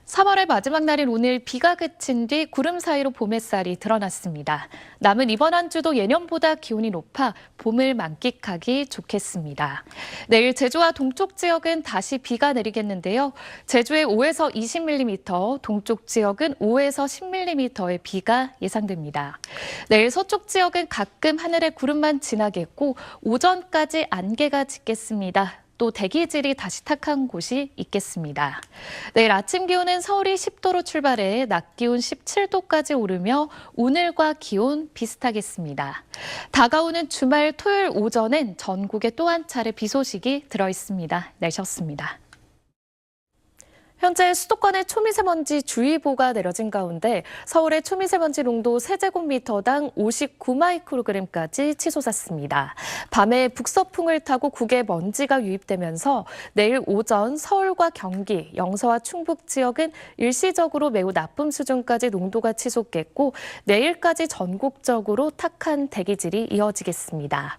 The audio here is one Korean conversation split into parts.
3월의 마지막 날인 오늘 비가 그친 뒤 구름 사이로 봄 햇살이 드러났습니다. 남은 이번 한 주도 예년보다 기온이 높아 봄을 만끽하기 좋겠습니다. 내일 제주와 동쪽 지역은 다시 비가 내리겠는데요. 제주에 5에서 20mm, 동쪽 지역은 5에서 10mm의 비가 예상됩니다. 내일 서쪽 지역은 가끔 하늘에 구름만 지나겠고 오전까지 안개가 짙겠습니다. 또 대기질이 다시 탁한 곳이 있겠습니다. 내일 아침 기온은 서울이 10도로 출발해 낮 기온 17도까지 오르며 오늘과 기온 비슷하겠습니다. 다가오는 주말 토요일 오전엔 전국에 또 한 차례 비 소식이 들어있습니다. 내셨습니다. 현재 수도권에 초미세먼지 주의보가 내려진 가운데 서울의 초미세먼지 농도 세제곱미터당 59마이크로그램까지 치솟았습니다. 밤에 북서풍을 타고 국에 먼지가 유입되면서 내일 오전 서울과 경기, 영서와 충북 지역은 일시적으로 매우 나쁨 수준까지 농도가 치솟겠고 내일까지 전국적으로 탁한 대기질이 이어지겠습니다.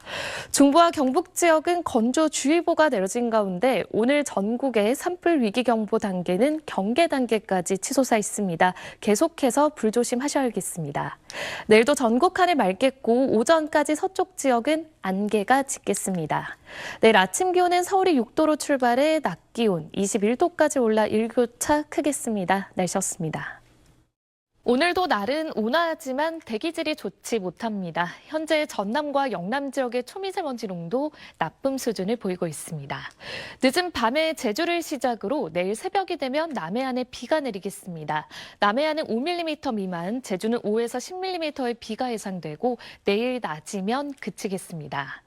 중부와 경북 지역은 건조주의보가 내려진 가운데 오늘 전국에 산불 위기경보 단계 는 경계 단계까지 치솟아 있습니다. 계속해서 불조심하셔야겠습니다. 내일도 전국 하늘 맑겠고 오전까지 서쪽 지역은 안개가 짙겠습니다. 내일 아침 기온은 서울이 6도로 출발해 낮 기온 21도까지 올라 일교차 크겠습니다. 날씨였습니다. 오늘도 날은 온화하지만 대기질이 좋지 못합니다. 현재 전남과 영남 지역의 초미세먼지 농도 나쁨 수준을 보이고 있습니다. 늦은 밤에 제주를 시작으로 내일 새벽이 되면 남해안에 비가 내리겠습니다. 남해안은 5mm 미만, 제주는 5에서 10mm의 비가 예상되고 내일 낮이면 그치겠습니다.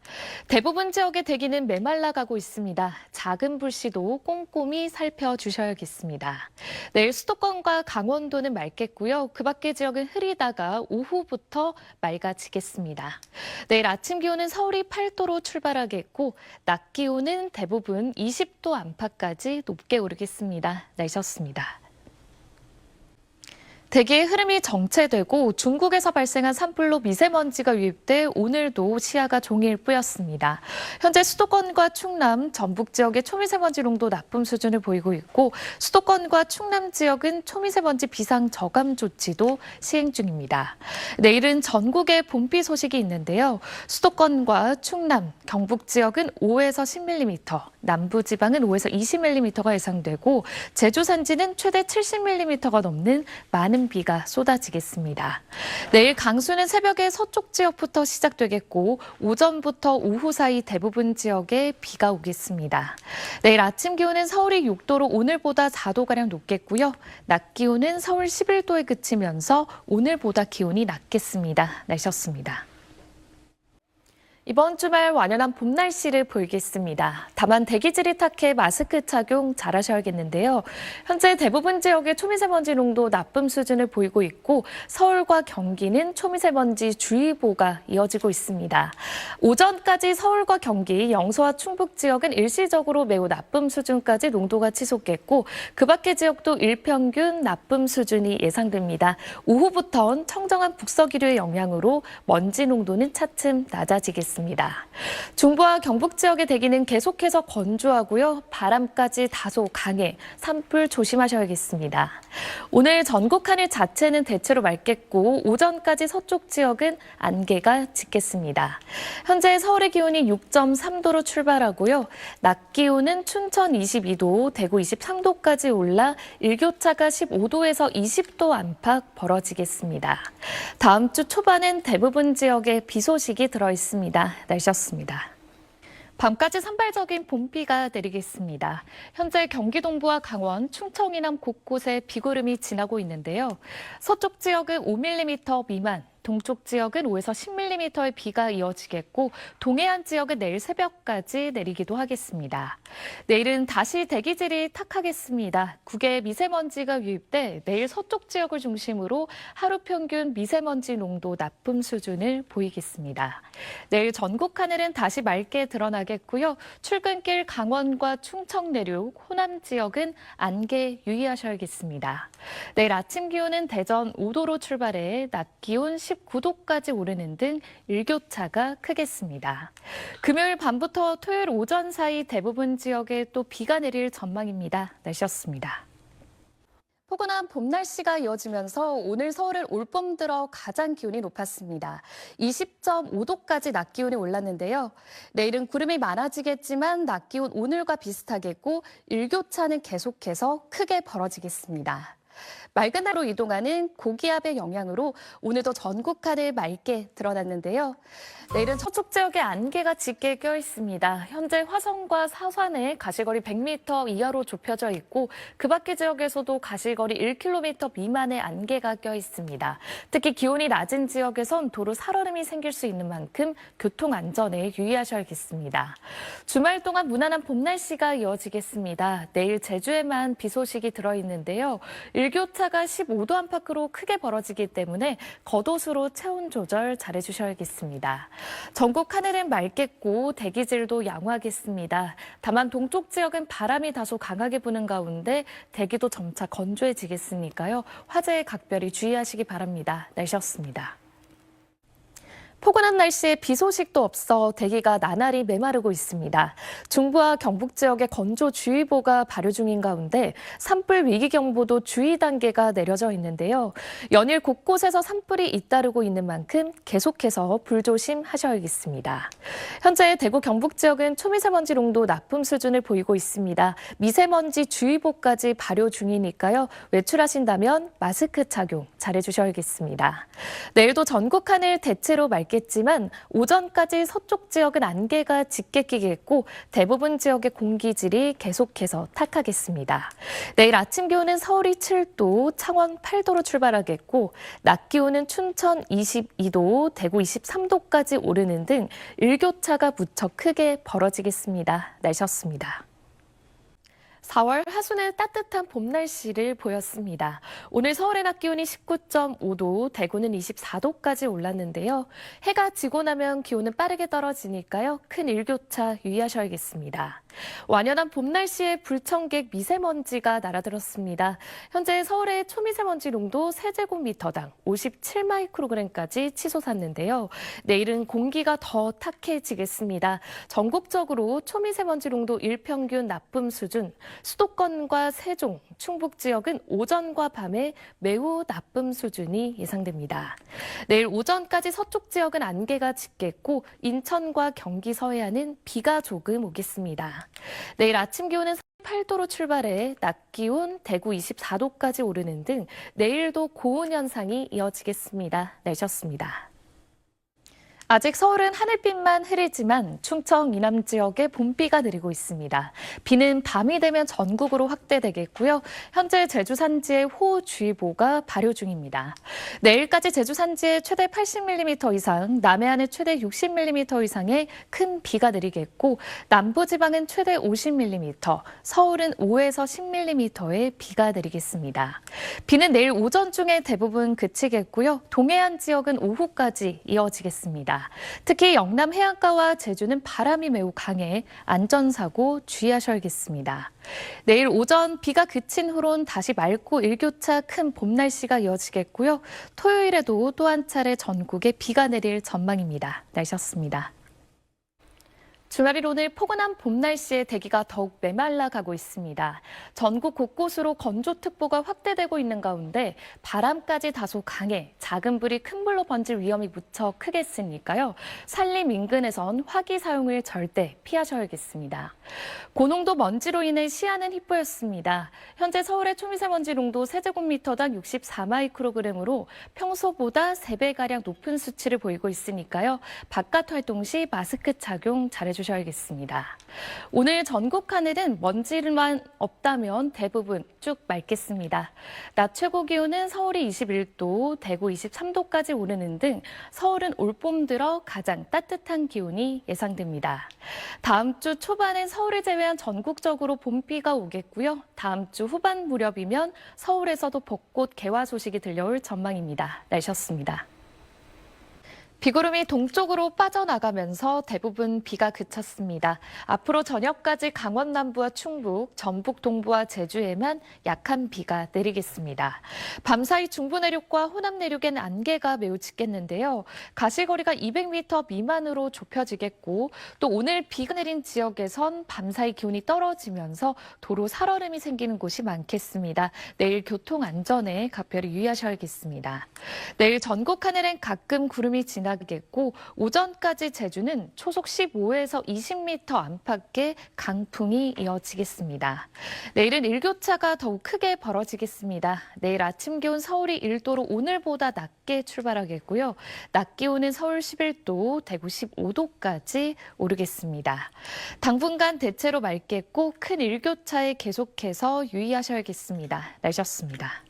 대부분 지역의 대기는 메말라가고 있습니다. 작은 불씨도 꼼꼼히 살펴주셔야겠습니다. 내일 수도권과 강원도는 맑겠고요. 그 밖의 지역은 흐리다가 오후부터 맑아지겠습니다. 내일 아침 기온은 서울이 8도로 출발하겠고 낮 기온은 대부분 20도 안팎까지 높게 오르겠습니다. 날씨였습니다. 대기의 흐름이 정체되고 중국에서 발생한 산불로 미세먼지가 유입돼 오늘도 시야가 종일 뿌였습니다. 현재 수도권과 충남, 전북 지역의 초미세먼지 농도 나쁨 수준을 보이고 있고 수도권과 충남 지역은 초미세먼지 비상 저감 조치도 시행 중입니다. 내일은 전국에 봄비 소식이 있는데요. 수도권과 충남, 경북 지역은 5에서 10mm, 남부 지방은 5에서 20mm가 예상되고 제주 산지는 최대 70mm가 넘는 많은 비가 쏟아지겠습니다. 내일 강수는 새벽에 서쪽 지역부터 시작되겠고 오전부터 오후 사이 대부분 지역에 비가 오겠습니다. 내일 아침 기온은 서울이 6도로 오늘보다 4도가량 높겠고요. 낮 기온은 서울 11도에 그치면서 오늘보다 기온이 낮겠습니다. 날씨였습니다. 이번 주말 완연한 봄 날씨를 보이겠습니다. 다만 대기질이 탁해 마스크 착용 잘하셔야겠는데요. 현재 대부분 지역의 초미세먼지 농도 나쁨 수준을 보이고 있고 서울과 경기는 초미세먼지 주의보가 이어지고 있습니다. 오전까지 서울과 경기, 영서와 충북 지역은 일시적으로 매우 나쁨 수준까지 농도가 치솟겠고 그 밖의 지역도 일평균 나쁨 수준이 예상됩니다. 오후부터는 청정한 북서기류의 영향으로 먼지 농도는 차츰 낮아지겠습니다. 중부와 경북 지역의 대기는 계속해서 건조하고요. 바람까지 다소 강해 산불 조심하셔야겠습니다. 오늘 전국 하늘 자체는 대체로 맑겠고 오전까지 서쪽 지역은 안개가 짙겠습니다. 현재 서울의 기온이 6.3도로 출발하고요. 낮 기온은 춘천 22도, 대구 23도까지 올라 일교차가 15도에서 20도 안팎 벌어지겠습니다. 다음 주 초반엔 대부분 지역에 비 소식이 들어있습니다. 날씨였습니다. 밤까지 산발적인 봄비가 내리겠습니다. 현재 경기 동부와 강원, 충청 이남 곳곳에 비구름이 지나고 있는데요. 서쪽 지역은 5mm 미만, 동쪽 지역은 5에서 10mm의 비가 이어지겠고 동해안 지역은 내일 새벽까지 내리기도 하겠습니다. 내일은 다시 대기질이 탁하겠습니다. 국에 미세먼지가 유입돼 내일 서쪽 지역을 중심으로 하루 평균 미세먼지 농도 나쁨 수준을 보이겠습니다. 내일 전국 하늘은 다시 맑게 드러나겠고요. 출근길 강원과 충청 내륙, 호남 지역은 안개 유의하셔야겠습니다. 내일 아침 기온은 대전 5도로 출발해 낮 기온 19도까지 오르는 등 일교차가 크겠습니다. 금요일 밤부터 토요일 오전 사이 대부분 지역에 또 비가 내릴 전망입니다. 날씨였습니다. 폭우 포근한 봄 날씨가 이어지면서 오늘 서울은 올봄 들어 가장 기온이 높았습니다. 20.5도까지 낮 기온이 올랐는데요. 내일은 구름이 많아지겠지만 낮 기온 오늘과 비슷하겠고 일교차는 계속해서 크게 벌어지겠습니다. 맑은 날로 이동하는 고기압의 영향으로 오늘도 전국 하늘 맑게 드러났는데요. 내일은 서쪽 지역에 안개가 짙게 껴 있습니다. 현재 화성과 사산에 가시거리 100m 이하로 좁혀져 있고 그 밖의 지역에서도 가시거리 1km 미만의 안개가 껴 있습니다. 특히 기온이 낮은 지역에선 도로 살얼음이 생길 수 있는 만큼 교통 안전에 유의하셔야겠습니다. 주말 동안 무난한 봄 날씨가 이어지겠습니다. 내일 제주에만 비 소식이 들어있는데요. 일교차가 15도 안팎으로 크게 벌어지기 때문에 겉옷으로 체온 조절 잘해주셔야겠습니다. 전국 하늘은 맑겠고 대기질도 양호하겠습니다. 다만 동쪽 지역은 바람이 다소 강하게 부는 가운데 대기도 점차 건조해지겠으니까요. 화재에 각별히 주의하시기 바랍니다. 날씨였습니다. 포근한 날씨에 비 소식도 없어 대기가 나날이 메마르고 있습니다. 중부와 경북 지역에 건조주의보가 발효 중인 가운데 산불 위기경보도 주의 단계가 내려져 있는데요. 연일 곳곳에서 산불이 잇따르고 있는 만큼 계속해서 불조심하셔야겠습니다. 현재 대구 경북 지역은 초미세먼지 농도 나쁨 수준을 보이고 있습니다. 미세먼지 주의보까지 발효 중이니까요. 외출하신다면 마스크 착용 잘해주셔야겠습니다. 내일도 전국 하늘 대체로 맑겠지만 오전까지 서쪽 지역은 안개가 짙게 끼겠고 대부분 지역의 공기질이 계속해서 탁하겠습니다. 내일 아침 기온은 서울이 7도, 창원 8도로 출발하겠고 낮 기온은 춘천 22도, 대구 23도까지 오르는 등 일교차가 무척 크게 벌어지겠습니다. 날씨였습니다. 4월 하순의 따뜻한 봄 날씨를 보였습니다. 오늘 서울의 낮 기온이 19.5도, 대구는 24도까지 올랐는데요. 해가 지고 나면 기온은 빠르게 떨어지니까요. 큰 일교차 유의하셔야겠습니다. 완연한 봄 날씨에 불청객 미세먼지가 날아들었습니다. 현재 서울의 초미세먼지 농도 세제곱미터당 57마이크로그램까지 치솟았는데요. 내일은 공기가 더 탁해지겠습니다. 전국적으로 초미세먼지 농도 일평균 나쁨 수준, 수도권과 세종, 충북 지역은 오전과 밤에 매우 나쁨 수준이 예상됩니다. 내일 오전까지 서쪽 지역은 안개가 짙겠고 인천과 경기 서해안은 비가 조금 오겠습니다. 내일 아침 기온은 8도로 출발해 낮 기온 대구 24도까지 오르는 등 내일도 고온 현상이 이어지겠습니다. 날씨였습니다. 아직 서울은 하늘빛만 흐리지만 충청 이남 지역에 봄비가 내리고 있습니다. 비는 밤이 되면 전국으로 확대되겠고요. 현재 제주 산지에 호우주의보가 발효 중입니다. 내일까지 제주 산지에 최대 80mm 이상, 남해안에 최대 60mm 이상의 큰 비가 내리겠고 남부지방은 최대 50mm, 서울은 5에서 10mm의 비가 내리겠습니다. 비는 내일 오전 중에 대부분 그치겠고요. 동해안 지역은 오후까지 이어지겠습니다. 특히 영남 해안가와 제주는 바람이 매우 강해 안전사고 주의하셔야겠습니다. 내일 오전 비가 그친 후론 다시 맑고 일교차 큰 봄 날씨가 이어지겠고요. 토요일에도 또 한 차례 전국에 비가 내릴 전망입니다. 날씨였습니다. 주말일 오늘 포근한 봄 날씨에 대기가 더욱 메말라 가고 있습니다. 전국 곳곳으로 건조특보가 확대되고 있는 가운데 바람까지 다소 강해 작은 불이 큰 불로 번질 위험이 무척 크겠으니까요. 산림 인근에선 화기 사용을 절대 피하셔야겠습니다. 고농도 먼지로 인해 시야는 희뿌였습니다. 현재 서울의 초미세먼지 농도 세제곱미터당 64마이크로그램으로 평소보다 3배가량 높은 수치를 보이고 있으니까요. 바깥 활동 시 마스크 착용 잘해주셔야겠습니다. 오늘 전국 하늘은 먼지만 없다면 대부분 쭉 맑겠습니다. 낮 최고 기온은 서울이 21도, 대구 23도까지 오르는 등 서울은 올봄 들어 가장 따뜻한 기온이 예상됩니다. 다음 주 초반엔 서울을 제외한 전국적으로 봄비가 오겠고요. 다음 주 후반 무렵이면 서울에서도 벚꽃 개화 소식이 들려올 전망입니다. 날씨였습니다. 비구름이 동쪽으로 빠져나가면서 대부분 비가 그쳤습니다. 앞으로 저녁까지 강원 남부와 충북, 전북 동부와 제주에만 약한 비가 내리겠습니다. 밤사이 중부 내륙과 호남 내륙엔 안개가 매우 짙겠는데요. 가시거리가 200m 미만으로 좁혀지겠고 또 오늘 비가 내린 지역에선 밤사이 기온이 떨어지면서 도로 살얼음이 생기는 곳이 많겠습니다. 내일 교통 안전에 각별히 유의하셔야겠습니다. 내일 전국 하늘엔 가끔 구름이 지나겠고 오전까지 제주는 초속 15에서 20m 안팎의 강풍이 이어지겠습니다. 내일은 일교차가 더욱 크게 벌어지겠습니다. 내일 아침 기온 서울이 1도로 오늘보다 낮게 출발하겠고요. 낮 기온은 서울 11도, 대구 15도까지 오르겠습니다. 당분간 대체로 맑겠고 큰 일교차에 계속해서 유의하셔야겠습니다. 날씨였습니다.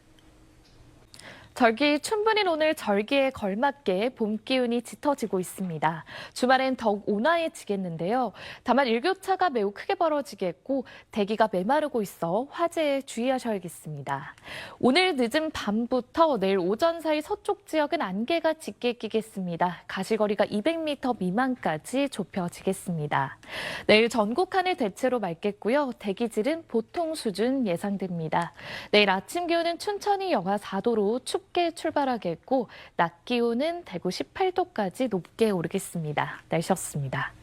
절기 춘분인 오늘 절기에 걸맞게 봄 기운이 짙어지고 있습니다. 주말엔 더욱 온화해지겠는데요. 다만 일교차가 매우 크게 벌어지겠고 대기가 메마르고 있어 화재에 주의하셔야겠습니다. 오늘 늦은 밤부터 내일 오전 사이 서쪽 지역은 안개가 짙게 끼겠습니다. 가시거리가 200m 미만까지 좁혀지겠습니다. 내일 전국 하늘 대체로 맑겠고요. 대기질은 보통 수준 예상됩니다. 내일 아침 기온은 춘천이 영하 4도로 춥게 출발하겠고 낮 기온은 대구 18도까지 높게 오르겠습니다. 날씨였습니다.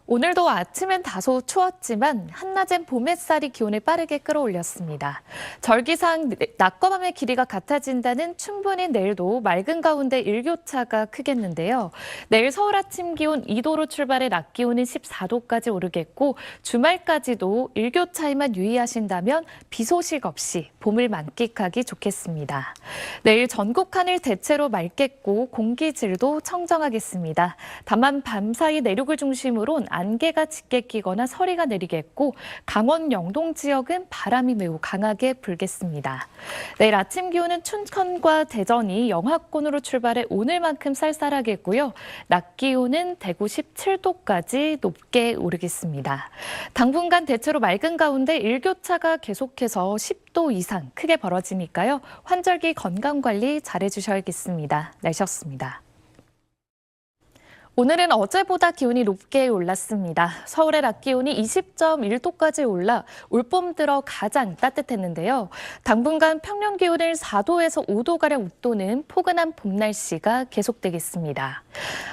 오늘도 아침엔 다소 추웠지만 한낮엔 봄 햇살이 기온을 빠르게 끌어올렸습니다. 절기상 낮과 밤의 길이가 같아진다는 춘분인 내일도 맑은 가운데 일교차가 크겠는데요. 내일 서울 아침 기온 2도로 출발해 낮 기온은 14도까지 오르겠고 주말까지도 일교차에만 유의하신다면 비 소식 없이 봄을 만끽하기 좋겠습니다. 내일 전국 하늘 대체로 맑겠고 공기질도 청정하겠습니다. 다만 밤사이 내륙을 중심으로 안개가 짙게 끼거나 서리가 내리겠고 강원 영동 지역은 바람이 매우 강하게 불겠습니다. 내일 아침 기온은 춘천과 대전이 영하권으로 출발해 오늘만큼 쌀쌀하겠고요. 낮 기온은 대구 17도까지 높게 오르겠습니다. 당분간 대체로 맑은 가운데 일교차가 계속해서 10도 이상 크게 벌어지니까요. 환절기 건강관리 잘해주셔야겠습니다. 날씨였습니다. 오늘은 어제보다 기온이 높게 올랐습니다. 서울의 낮 기온이 20.1도까지 올라 올봄 들어 가장 따뜻했는데요. 당분간 평년 기온을 4도에서 5도가량 웃도는 포근한 봄 날씨가 계속되겠습니다.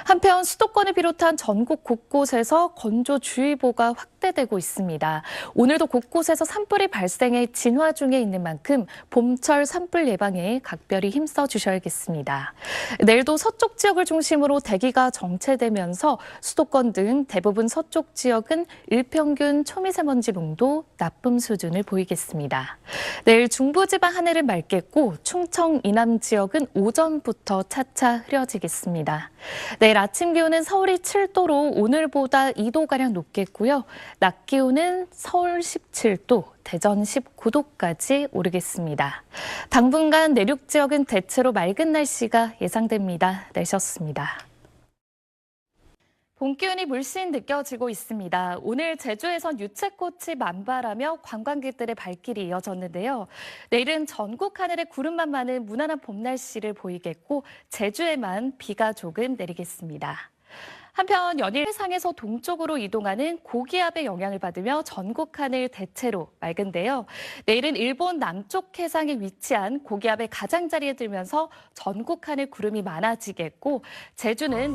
한편 수도권을 비롯한 전국 곳곳에서 건조주의보가 확대되고 있습니다. 오늘도 곳곳에서 산불이 발생해 진화 중에 있는 만큼 봄철 산불 예방에 각별히 힘써 주셔야겠습니다. 내일도 서쪽 지역을 중심으로 대기가 정체되면서 수도권 등 대부분 서쪽 지역은 일평균 초미세먼지 농도 나쁨 수준을 보이겠습니다. 내일 중부지방 하늘은 맑겠고 충청 이남 지역은 오전부터 차차 흐려지겠습니다. 내일 아침 기온은 서울이 7도로 오늘보다 2도가량 높겠고요. 낮 기온은 서울 17도, 대전 19도까지 오르겠습니다. 당분간 내륙 지역은 대체로 맑은 날씨가 예상됩니다. 날씨였습니다. 봄 기운이 물씬 느껴지고 있습니다. 오늘 제주에선 유채꽃이 만발하며 관광객들의 발길이 이어졌는데요. 내일은 전국 하늘에 구름만 많은 무난한 봄 날씨를 보이겠고 제주에만 비가 조금 내리겠습니다. 한편 연일 해상에서 동쪽으로 이동하는 고기압의 영향을 받으며 전국 하늘 대체로 맑은데요. 내일은 일본 남쪽 해상에 위치한 고기압의 가장자리에 들면서 전국 하늘 구름이 많아지겠고 제주는